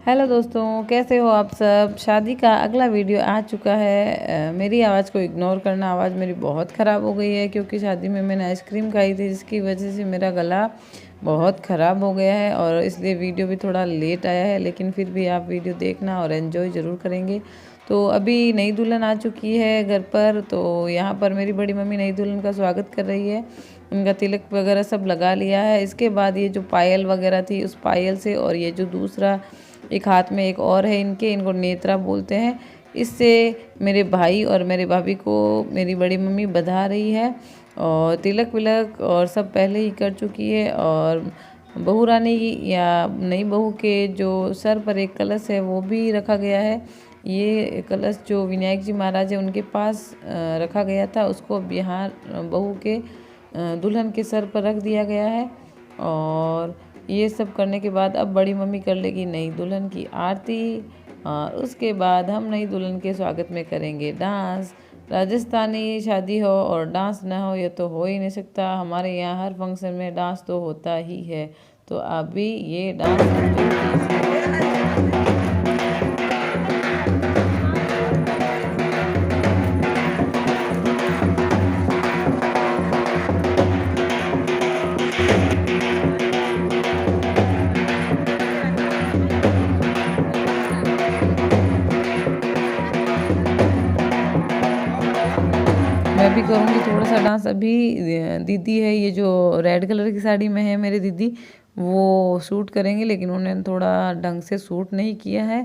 Hello दोस्तों, कैसे हो आप सब। शादी का अगला वीडियो आ चुका है। मेरी आवाज़ को इग्नोर करना, आवाज़ मेरी बहुत ख़राब हो गई है क्योंकि शादी में मैंने आइसक्रीम खाई थी, जिसकी वजह से मेरा गला बहुत ख़राब हो गया है और इसलिए वीडियो भी थोड़ा लेट आया है। लेकिन फिर भी आप वीडियो देखना और एंजॉय ज़रूर करेंगे। तो अभी नई दुल्हन आ चुकी है घर पर, तो यहाँ पर मेरी बड़ी मम्मी नई दुल्हन का स्वागत कर रही है। उनका तिलक वगैरह सब लगा लिया है। इसके बाद ये जो पायल वगैरह थी, उस पायल से, और ये जो दूसरा एक हाथ में एक और है इनको नेत्रा बोलते हैं, इससे मेरे भाई और मेरे भाभी को मेरी बड़ी मम्मी बधा रही है। और तिलक विलक और सब पहले ही कर चुकी है। और बहू रानी या नई बहू के जो सर पर एक कलश है वो भी रखा गया है। ये कलश जो विनायक जी महाराज है उनके पास रखा गया था, उसको अब यहाँ बहू के दुल्हन के सर पर रख दिया गया है। और ये सब करने के बाद अब बड़ी मम्मी कर लेगी नई दुल्हन की आरती, और उसके बाद हम नई दुल्हन के स्वागत में करेंगे डांस। राजस्थानी शादी हो और डांस ना हो, ये तो हो ही नहीं सकता। हमारे यहाँ हर फंक्शन में डांस तो होता ही है। तो आप भी ये डांस एंजॉय कीजिए। मैं भी करूँगी थोड़ा सा डांस। अभी दीदी है, ये जो रेड कलर की साड़ी में है मेरी दीदी, वो शूट करेंगे, लेकिन उन्होंने थोड़ा ढंग से शूट नहीं किया है।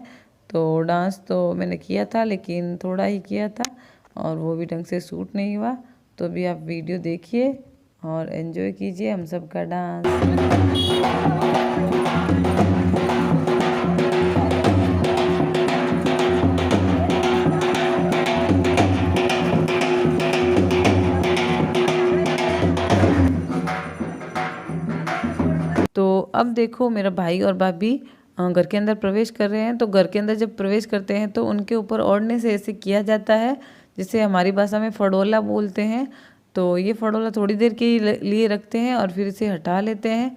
तो डांस तो मैंने किया था, लेकिन थोड़ा ही किया था और वो भी ढंग से शूट नहीं हुआ। तो अभी आप वीडियो देखिए और एंजॉय कीजिए हम सबका डांस। तो अब देखो, मेरा भाई और भाभी घर के अंदर प्रवेश कर रहे हैं। तो घर के अंदर जब प्रवेश करते हैं तो उनके ऊपर ओढ़ने से ऐसे किया जाता है, जिसे हमारी भाषा में फड़ोला बोलते हैं। तो ये फड़ोला थोड़ी देर के लिए रखते हैं और फिर इसे हटा लेते हैं।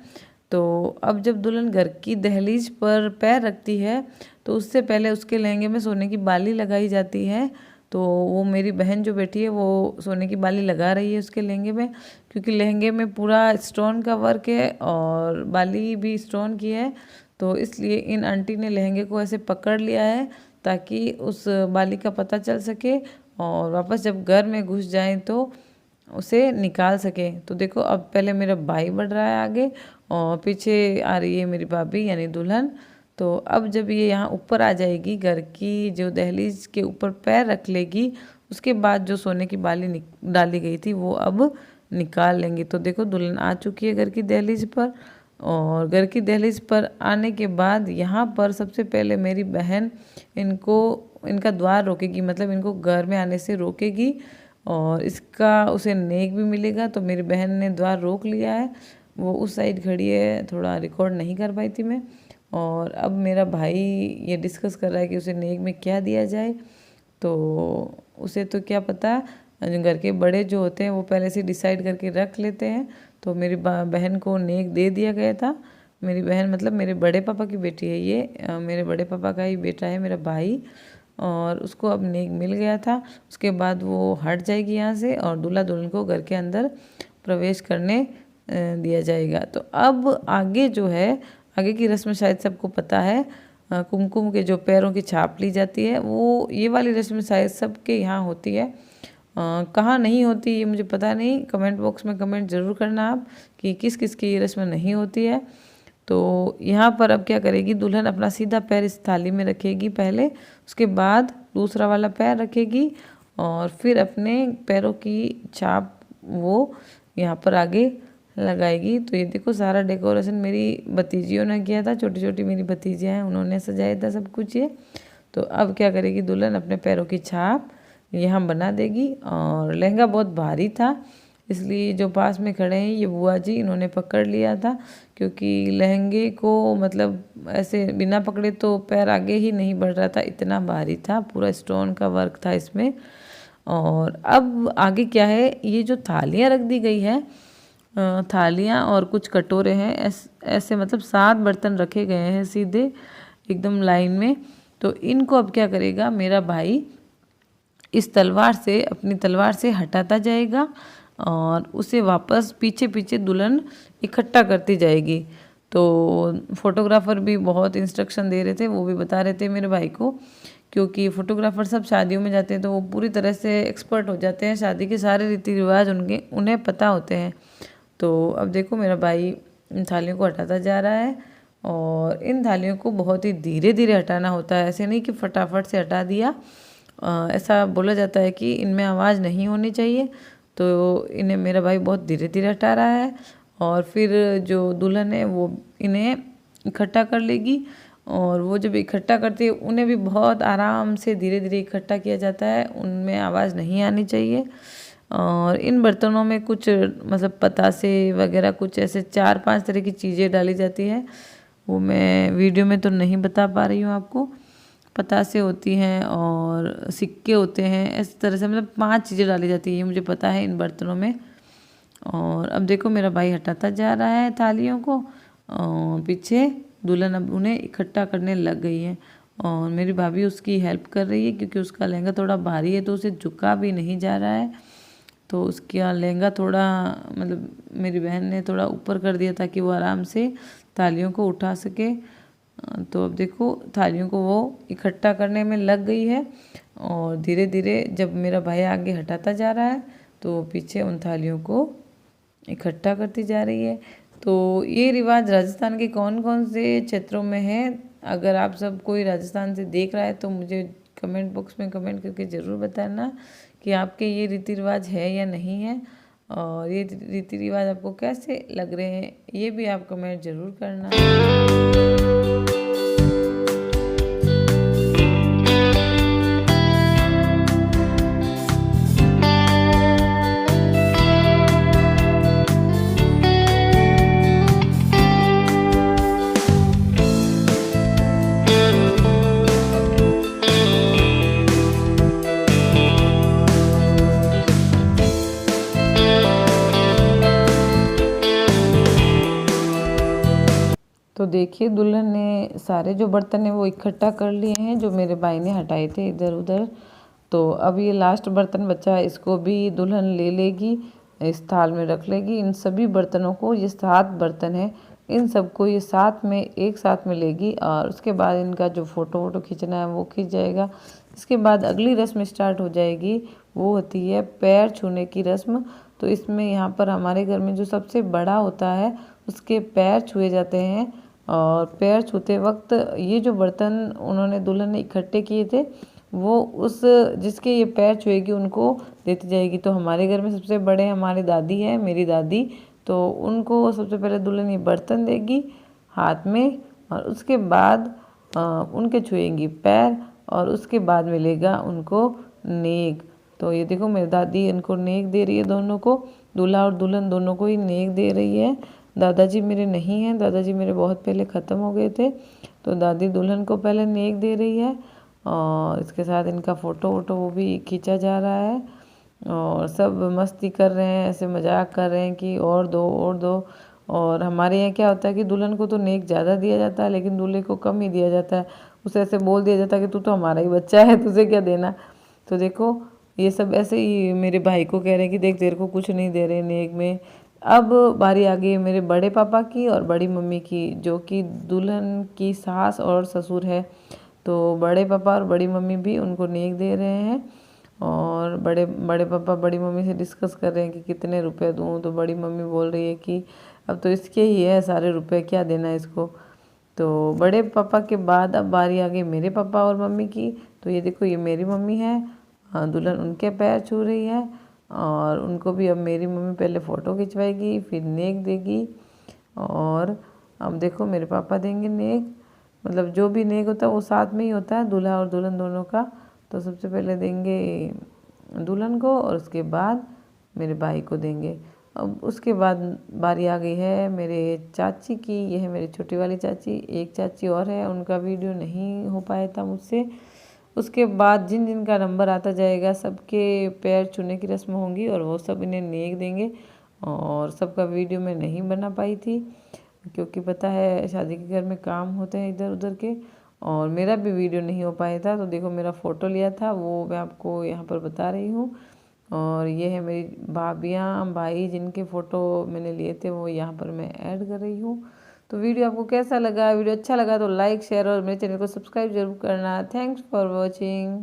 तो अब जब दुल्हन घर की दहलीज पर पैर रखती है तो उससे पहले उसके लहंगे में सोने की बाली लगाई जाती है। तो वो मेरी बहन जो बैठी है वो सोने की बाली लगा रही है उसके लहंगे में, क्योंकि लहंगे में पूरा स्टोन का वर्क है और बाली भी स्टोन की है। तो इसलिए इन आंटी ने लहंगे को ऐसे पकड़ लिया है ताकि उस बाली का पता चल सके और वापस जब घर में घुस जाएं तो उसे निकाल सके। तो देखो, अब पहले मेरा भाई बढ़ रहा है आगे और पीछे आ रही है मेरी भाभी यानी दुल्हन। तो अब जब ये यहाँ ऊपर आ जाएगी, घर की जो दहलीज के ऊपर पैर रख लेगी, उसके बाद जो सोने की बाली डाली गई थी वो अब निकाल लेंगे। तो देखो, दुल्हन आ चुकी है घर की दहलीज पर। और घर की दहलीज पर आने के बाद यहाँ पर सबसे पहले मेरी बहन इनका द्वार रोकेगी, मतलब इनको घर में आने से रोकेगी और इसका उसे नेक भी मिलेगा। तो मेरी बहन ने द्वार रोक लिया है, वो उस साइड खड़ी है, थोड़ा रिकॉर्ड नहीं कर पाई थी मैं। और अब मेरा भाई ये डिस्कस कर रहा है कि उसे नेक में क्या दिया जाए। तो उसे तो क्या पता, घर के बड़े जो होते हैं वो पहले से डिसाइड करके रख लेते हैं। तो मेरी बहन को नेक दे दिया गया था। मेरी बहन मतलब मेरे बड़े पापा की बेटी है ये, मेरे बड़े पापा का ही बेटा है मेरा भाई। और उसको अब नेक मिल गया था। उसके बाद वो हट जाएगी यहाँ से और दूल्हा दुल्हन को घर के अंदर प्रवेश करने दिया जाएगा। तो अब आगे जो है, आगे की रस्म शायद सबको पता है। कुमकुम के जो पैरों की छाप ली जाती है, वो ये वाली रस्म शायद सबके यहाँ होती है। कहाँ नहीं होती ये मुझे पता नहीं, कमेंट बॉक्स में कमेंट ज़रूर करना आप कि किस किस की ये रस्म नहीं होती है। तो यहाँ पर अब क्या करेगी, दुल्हन अपना सीधा पैर इस थाली में रखेगी पहले, उसके बाद दूसरा वाला पैर रखेगी और फिर अपने पैरों की छाप वो यहाँ पर आगे लगाएगी। तो ये देखो, सारा डेकोरेशन मेरी भतीजियों ने किया था, छोटी छोटी मेरी भतीजियाँ हैं, उन्होंने सजाया था सब कुछ ये। तो अब क्या करेगी दुल्हन, अपने पैरों की छाप यहाँ बना देगी। और लहंगा बहुत भारी था, इसलिए जो पास में खड़े हैं ये बुआ जी, इन्होंने पकड़ लिया था, क्योंकि लहंगे को मतलब ऐसे बिना पकड़े तो पैर आगे ही नहीं बढ़ रहा था, इतना भारी था, पूरा स्टोन का वर्क था इसमें। और अब आगे क्या है, ये जो थालियाँ रख दी गई है, थालियाँ और कुछ कटोरे हैं, ऐसे मतलब 7 बर्तन रखे गए हैं सीधे एकदम लाइन में। तो इनको अब क्या करेगा मेरा भाई, इस तलवार से, अपनी तलवार से हटाता जाएगा और उसे वापस पीछे पीछे दुल्हन इकट्ठा करती जाएगी। तो फोटोग्राफर भी बहुत इंस्ट्रक्शन दे रहे थे, वो भी बता रहे थे मेरे भाई को, क्योंकि फोटोग्राफर सब शादियों में जाते हैं तो वो पूरी तरह से एक्सपर्ट हो जाते हैं, शादी के सारे रीति रिवाज उन्हें पता होते हैं। तो अब देखो मेरा भाई इन थालियों को हटाता जा रहा है और इन थालियों को बहुत ही धीरे धीरे हटाना होता है, ऐसे नहीं कि फटाफट से हटा दिया। ऐसा बोला जाता है कि इनमें आवाज़ नहीं होनी चाहिए, तो इन्हें मेरा भाई बहुत धीरे धीरे हटा रहा है। और फिर जो दुल्हन है वो इन्हें इकट्ठा कर लेगी, और वो जब इकट्ठा करती है उन्हें भी बहुत आराम से धीरे धीरे इकट्ठा किया जाता है, उनमें आवाज़ नहीं आनी चाहिए। और इन बर्तनों में कुछ मतलब पतासे वगैरह कुछ ऐसे 4-5 तरह की चीज़ें डाली जाती है, वो मैं वीडियो में तो नहीं बता पा रही हूँ आपको। पतासे होती हैं और सिक्के होते हैं, इस तरह से मतलब 5 चीज़ें डाली जाती है, ये मुझे पता है इन बर्तनों में। और अब देखो मेरा भाई हटाता जा रहा है थालियों को, और पीछे दुल्हन अब उन्हें इकट्ठा करने लग गई है और मेरी भाभी उसकी हेल्प कर रही है, क्योंकि उसका लहंगा थोड़ा भारी है तो उसे झुका भी नहीं जा रहा है। तो उसका लहंगा थोड़ा मतलब मेरी बहन ने थोड़ा ऊपर कर दिया ताकि वो आराम से थालियों को उठा सके। तो अब देखो थालियों को वो इकट्ठा करने में लग गई है, और धीरे धीरे जब मेरा भाई आगे हटाता जा रहा है तो पीछे उन थालियों को इकट्ठा करती जा रही है। तो ये रिवाज राजस्थान के कौन कौन से क्षेत्रों में है, अगर आप सब कोई राजस्थान से देख रहा है तो मुझे कमेंट बॉक्स में कमेंट करके ज़रूर बताना कि आपके ये रीति रिवाज है या नहीं है, और ये रीति रिवाज आपको कैसे लग रहे हैं ये भी आप कमेंट ज़रूर करना। तो देखिए दुल्हन ने सारे जो बर्तन है वो इकट्ठा कर लिए हैं जो मेरे भाई ने हटाए थे इधर उधर। तो अब ये लास्ट बर्तन बचा है, इसको भी दुल्हन ले लेगी, इस थाल में रख लेगी। इन सभी बर्तनों को, ये 7 बर्तन है, इन सबको ये साथ में एक साथ में लेगी, और उसके बाद इनका जो फ़ोटो वोटो खींचना है वो खींच जाएगा। इसके बाद अगली रस्म स्टार्ट हो जाएगी, वो होती है पैर छूने की रस्म। तो इसमें यहाँ पर हमारे घर में जो सबसे बड़ा होता है उसके पैर छुए जाते हैं, और पैर छूते वक्त ये जो बर्तन उन्होंने दुल्हन ने इकट्ठे किए थे वो उस जिसके ये पैर छुएगी उनको देती जाएगी। तो हमारे घर में सबसे बड़े हमारी दादी है, मेरी दादी, तो उनको सबसे पहले दुल्हन ये बर्तन देगी हाथ में, और उसके बाद उनके छुएंगी पैर, और उसके बाद मिलेगा उनको नेक। तो ये देखो मेरी दादी इनको नेक दे रही है, दोनों को, दूल्हा और दुल्हन दोनों को ही नेक दे रही है। दादाजी मेरे नहीं हैं, दादाजी मेरे बहुत पहले ख़त्म हो गए थे। तो दादी दुल्हन को पहले नेक दे रही है, और इसके साथ इनका फ़ोटो वोटो वो भी खींचा जा रहा है, और सब मस्ती कर रहे हैं, ऐसे मजाक कर रहे हैं कि और दो और दो। और हमारे यहाँ क्या होता है कि दुल्हन को तो नेक ज़्यादा दिया जाता है लेकिन दूल्हे को कम ही दिया जाता है, उसे ऐसे बोल दिया जाता है कि तू तो हमारा ही बच्चा है, तुझे क्या देना। तो देखो ये सब ऐसे ही मेरे भाई को कह रहे हैं कि देख तेरे को कुछ नहीं दे रहे नेक में। अब बारी आ गई मेरे बड़े पापा की और बड़ी मम्मी की, जो कि दुल्हन की सास और ससुर है। तो बड़े पापा और बड़ी मम्मी भी उनको नेक दे रहे हैं, और बड़े बड़े पापा बड़ी मम्मी से डिस्कस कर रहे हैं कि कितने रुपए दूँ। तो बड़ी मम्मी बोल रही है कि अब तो इसके ही है सारे रुपए, क्या देना है इसको। तो बड़े पापा के बाद अब बारी आ गई मेरे पापा और मम्मी की। तो ये देखो ये मेरी मम्मी है, दुल्हन उनके पैर छू रही है, और उनको भी अब मेरी मम्मी पहले फ़ोटो खिंचवाएगी फिर नेक देगी। और अब देखो मेरे पापा देंगे नेक, मतलब जो भी नेक होता है वो साथ में ही होता है दूल्हा और दुल्हन दोनों का। तो सबसे पहले देंगे दुल्हन को और उसके बाद मेरे भाई को देंगे। अब उसके बाद बारी आ गई है मेरे चाची की, ये है मेरी छोटी वाली चाची, एक चाची और है उनका वीडियो नहीं हो पाया था मुझसे। उसके बाद जिन जिन का नंबर आता जाएगा सबके पैर छूने की रस्म होंगी और वो सब इन्हें नेक देंगे। और सबका वीडियो मैं नहीं बना पाई थी क्योंकि पता है शादी के घर में काम होते हैं इधर उधर के, और मेरा भी वीडियो नहीं हो पाया था, तो देखो मेरा फ़ोटो लिया था वो मैं आपको यहाँ पर बता रही हूँ। और ये है मेरी भाभियाँ भाई जिनके फ़ोटो मैंने लिए थे, वो यहाँ पर मैं ऐड कर रही हूँ। तो वीडियो आपको कैसा लगा? वीडियो अच्छा लगा तो लाइक शेयर और मेरे चैनल को सब्सक्राइब जरूर करना। Thanks for watching.